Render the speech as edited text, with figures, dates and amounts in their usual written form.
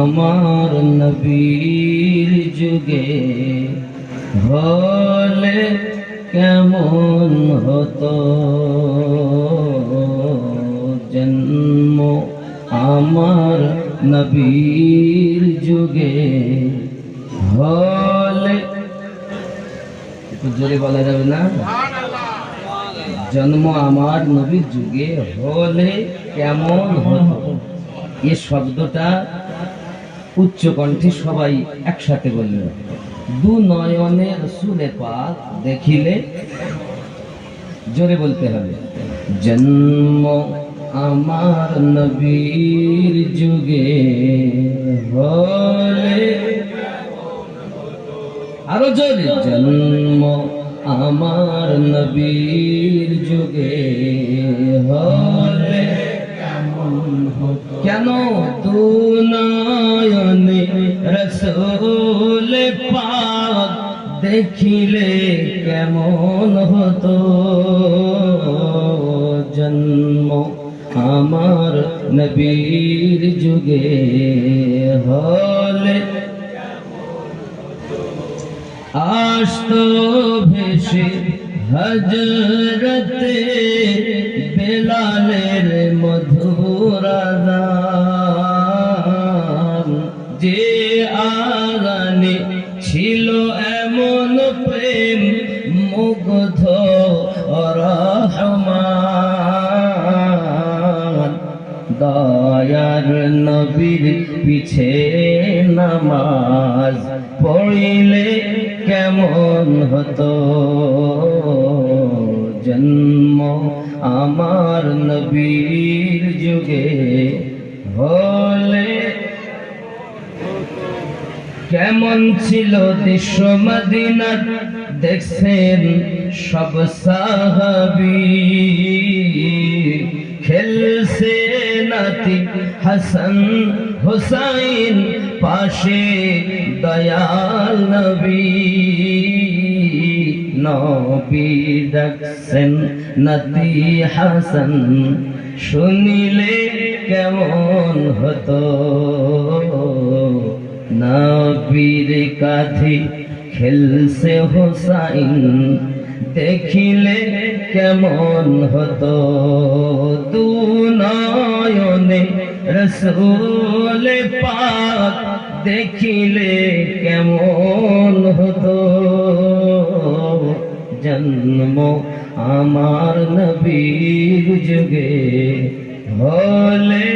আমার নবীর যুগে হলে কেমন হতো জন্ম আমার নবীর যুগে হলে, একটু জোরে বলা যাবে না? জন্ম আমার নবীর যুগে হলে কেমন হতো, এ শব্দটা উচ্চ কণ্ঠে সবাই একসাথে বলল। দু নয়নে রসুলে পাক দেখিলে, জোরে বলতে হবে, জন্ম আমার নবীর যুগে হলে, আরো জোরে, জন্ম আমার নবীর যুগে হলে কেন দু নয়নে রসুল পাক দেখিলে কেমন হতো জন্ম আমার নবীর যুগে হলে আসতো ভেসে হযরতে বেলালের মধুর আযান, যে আগানে ছিল এমন প্রেম মুগ্ধ রহমান, দয়ার নবীর পিছে নামাজ পড়িলে কেমন হতো জন্ম আমার নবীর যুগে হলে কেমন ছিল দেশ মদিনা দেখছেন সব সাহাবী, খেলছে নাতি হাসান হুসাইন পাশে দয়াল নবী, নবী ডাকছেন নাতি হাসান শুনিলে কেমন হতো নবীর কাঁধে খেলছে হুসাইন দেখিলে কেমন হতো দু নয়নে রসুল পাক দেখিলে কেমন হতো জন্ম আমার নবীর যুগে হলে